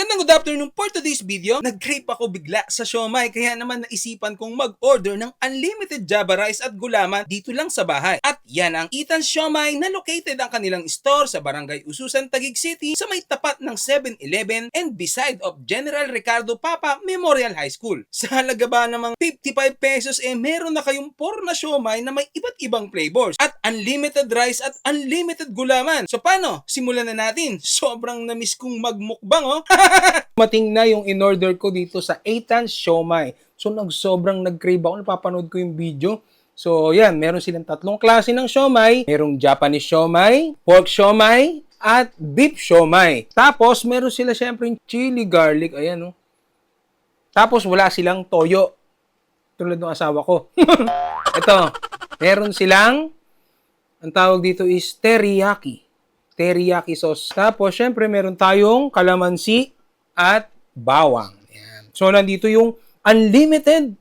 Magandang good afternoon for today's video. Nag-crave ako bigla sa siomai kaya naman naisipan kong mag-order ng unlimited Java rice at gulaman dito lang sa bahay. At yan ang Ethan's Siomai na located ang kanilang store sa Barangay Ususan, Taguig City sa may tapat ng 7-Eleven and beside of General Ricardo Papa Memorial High School. Sa halaga ba namang 55 pesos meron na kayong 4 na siomai na may iba't ibang flavors at unlimited rice at unlimited gulaman. So paano? Simulan na natin. Sobrang na-miss kong magmukbang Mating na yung in-order ko dito sa Ethan's Siomai. So sobrang nag-crave ako, napapanood ko yung video. So yan, meron silang tatlong klase ng siomai. Merong Japanese siomai, pork siomai, at beef siomai. Tapos meron sila syempre yung chili garlic. Ayan Tapos wala silang toyo. Tulad ng asawa ko. Ito, meron silang, ang tawag dito is teriyaki. Teriyaki sauce. Tapos, syempre, meron tayong kalamansi at bawang. Ayan. So, nandito yung unlimited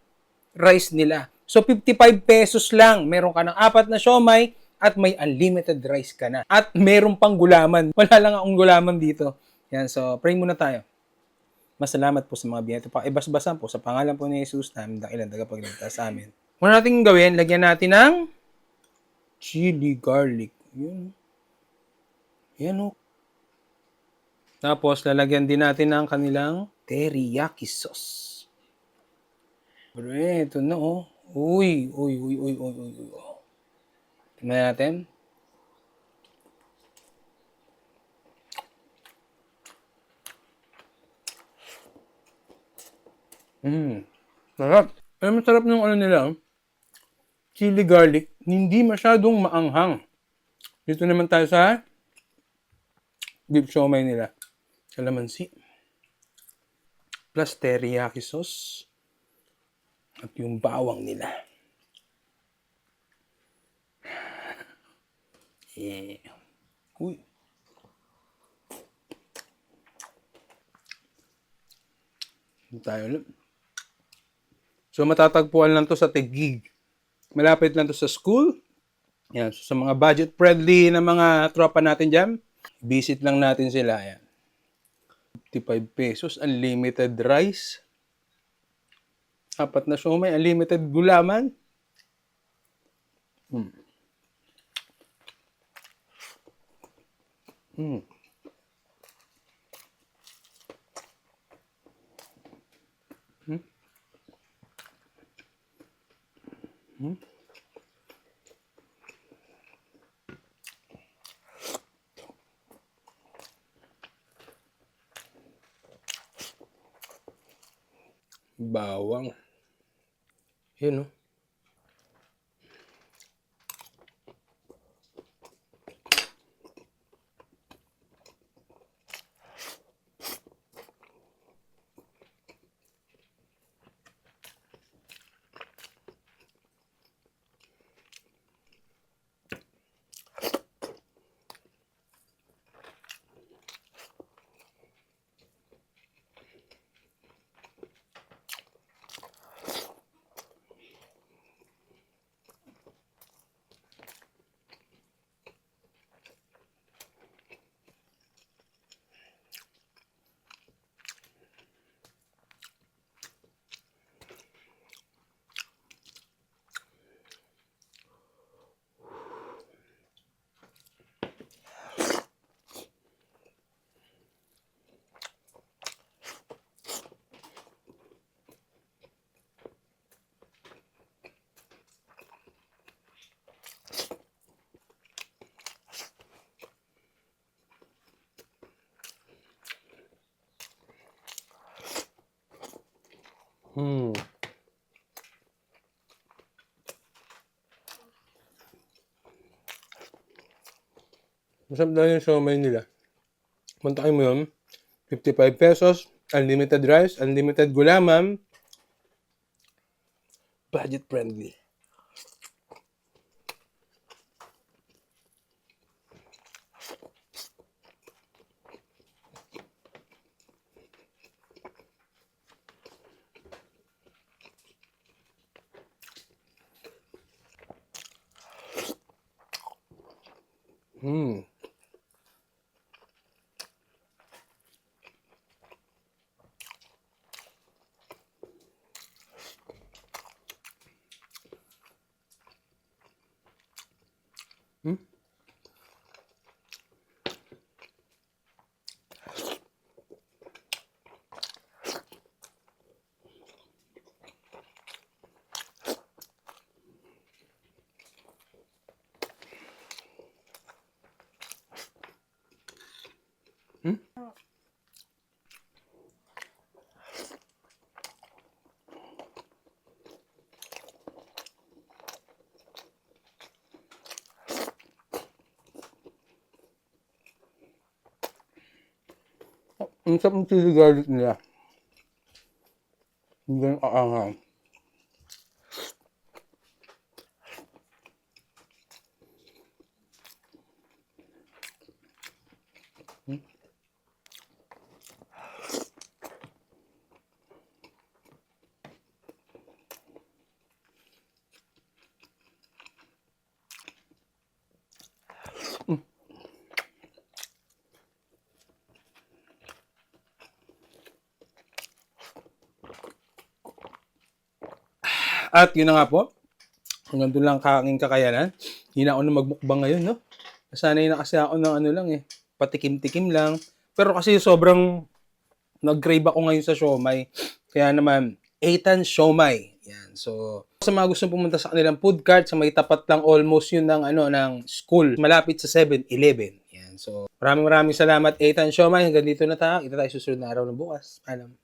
rice nila. So, 55 pesos lang. Meron ka ng 4 na siomai at may unlimited rice ka na. At meron pang gulaman. Wala lang akong gulaman dito. Yan. So, pray muna tayo. Masalamat po sa mga biyaya. Ibasbasan po sa pangalan po ni Jesus namin dakilang tagapagligtas sa amin. Muna natin gawin, lagyan natin ng chili garlic. Yun. Yan Tapos, lalagyan din natin ng kanilang teriyaki sauce. Pero ito na Uy. Tingnan natin. Sarap. Masarap ng nila. Chili garlic. Hindi masyadong maanghang. Dito naman tayo sa beef siomai nila. Kalamansi. Plus teriyaki sauce. At yung bawang nila. Uy. Tayo ulit. So matatagpuan lang to sa Taguig. Malapit lang to sa school. Yan. So, sa mga budget-friendly na mga tropa natin dyan, visit lang natin sila. Yan. 55 pesos, unlimited rice. 4 na siomai, unlimited gulaman. Bawang. Yun Masarap daw yung siomai nila. Puntakin mo yun. 55 pesos, unlimited rice, unlimited gulaman. Budget friendly. Ang sarap ng chili garlic nila. Hindi ganun kaanghang. At yun na nga po, hanggang doon lang aking kakayanan. Hindi na ako na magmukbang ngayon, no? Nasanay na kasi ako ng ano lang eh, patikim-tikim lang. Pero kasi sobrang nag-crave ako ngayon sa siomai. Kaya naman, Eitan Siomai. Yan. So, sa mga gustong pumunta sa kanilang food cart, sa may tapat lang almost yun ng, ng school, malapit sa 7-Eleven. Yan. So, maraming salamat, Eitan Siomai. Hanggang dito na tayo. Kita tayo susunod na araw ng bukas. Alam.